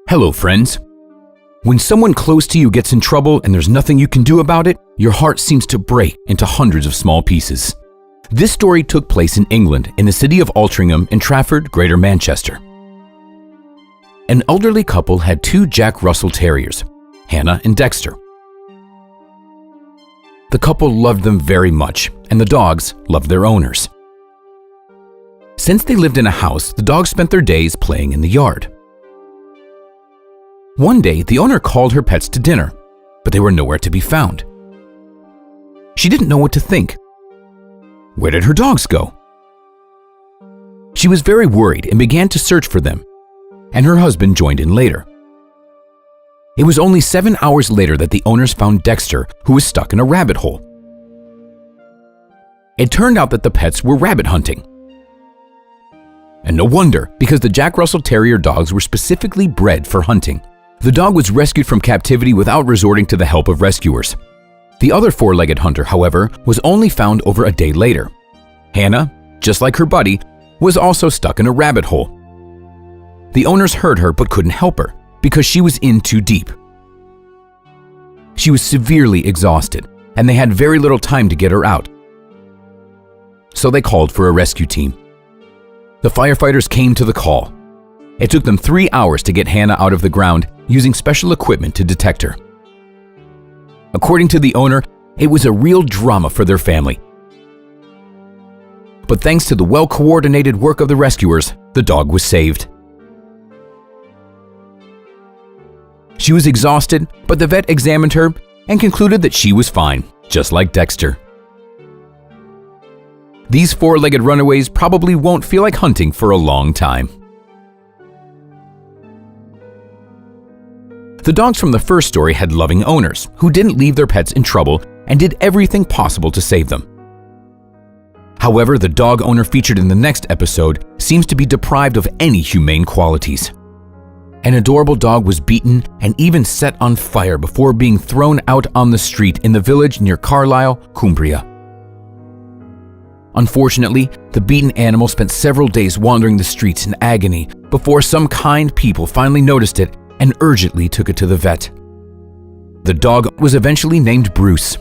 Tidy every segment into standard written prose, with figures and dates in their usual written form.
Hello, friends. When someone close to you gets in trouble and there's nothing you can do about it, your heart seems to break into hundreds of small pieces. This story took place in England, in the city of Altrincham in Trafford, Greater Manchester. An elderly couple had two Jack Russell Terriers, Hannah and Dexter. The couple loved them very much, and the dogs loved their owners. Since they lived in a house, the dogs spent their days playing in the yard. One day, the owner called her pets to dinner, but they were nowhere to be found. She didn't know what to think. Where did her dogs go? She was very worried and began to search for them, and her husband joined in later. It was only 7 hours later that the owners found Dexter, who was stuck in a rabbit hole. It turned out that the pets were rabbit hunting. And no wonder, because the Jack Russell Terrier dogs were specifically bred for hunting. The dog was rescued from captivity without resorting to the help of rescuers. The other four-legged hunter, however, was only found over a day later. Hannah, just like her buddy, was also stuck in a rabbit hole. The owners heard her but couldn't help her because she was in too deep. She was severely exhausted, and they had very little time to get her out. So they called for a rescue team. The firefighters came to the call. It took them 3 hours to get Hannah out of the ground using special equipment to detect her. According to the owner, it was a real drama for their family. But thanks to the well-coordinated work of the rescuers, the dog was saved. She was exhausted, but the vet examined her and concluded that she was fine, just like Dexter. These four-legged runaways probably won't feel like hunting for a long time. The dogs from the first story had loving owners who didn't leave their pets in trouble and did everything possible to save them. However, the dog owner featured in the next episode seems to be deprived of any humane qualities. An adorable dog was beaten and even set on fire before being thrown out on the street in the village near Carlisle, Cumbria. Unfortunately, the beaten animal spent several days wandering the streets in agony before some kind people finally noticed it and urgently took it to the vet. The dog was eventually named Bruce.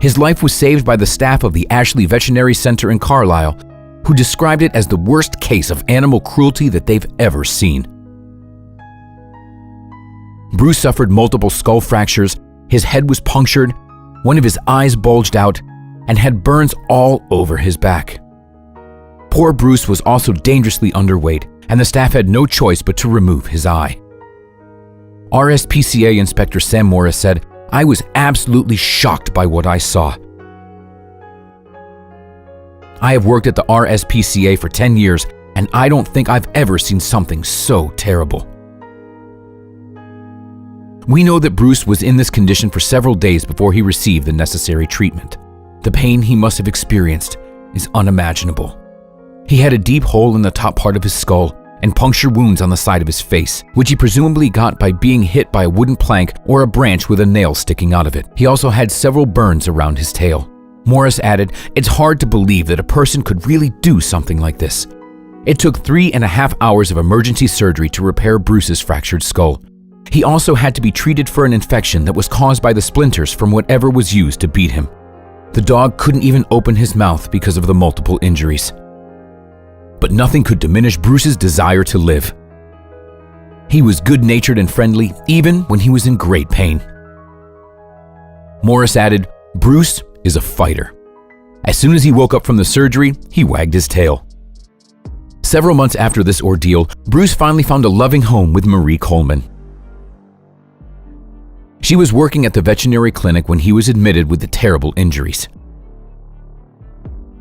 His life was saved by the staff of the Ashley Veterinary Center in Carlisle, who described it as the worst case of animal cruelty that they've ever seen. Bruce suffered multiple skull fractures, his head was punctured, one of his eyes bulged out, and had burns all over his back. Poor Bruce was also dangerously underweight, and the staff had no choice but to remove his eye. RSPCA Inspector Sam Morris said, "I was absolutely shocked by what I saw. I have worked at the RSPCA for 10 years, and I don't think I've ever seen something so terrible." We know that Bruce was in this condition for several days before he received the necessary treatment. The pain he must have experienced is unimaginable. He had a deep hole in the top part of his skull and puncture wounds on the side of his face, which he presumably got by being hit by a wooden plank or a branch with a nail sticking out of it. He also had several burns around his tail. Morris added, "It's hard to believe that a person could really do something like this." It took 3.5 hours of emergency surgery to repair Bruce's fractured skull. He also had to be treated for an infection that was caused by the splinters from whatever was used to beat him. The dog couldn't even open his mouth because of the multiple injuries. But nothing could diminish Bruce's desire to live. He was good-natured and friendly even when he was in great pain. Morris added, "Bruce is a fighter." As soon as he woke up from the surgery, he wagged his tail. Several months after this ordeal, Bruce finally found a loving home with Marie Coleman. She was working at the veterinary clinic when he was admitted with the terrible injuries.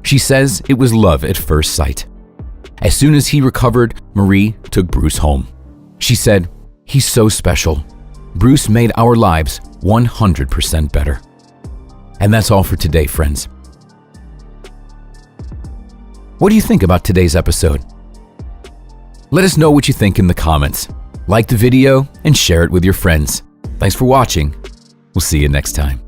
She says it was love at first sight. As soon as he recovered, Marie took Bruce home. She said, "He's so special. Bruce made our lives 100% better." And that's all for today, friends. What do you think about today's episode? Let us know what you think in the comments. Like the video and share it with your friends. Thanks for watching. We'll see you next time.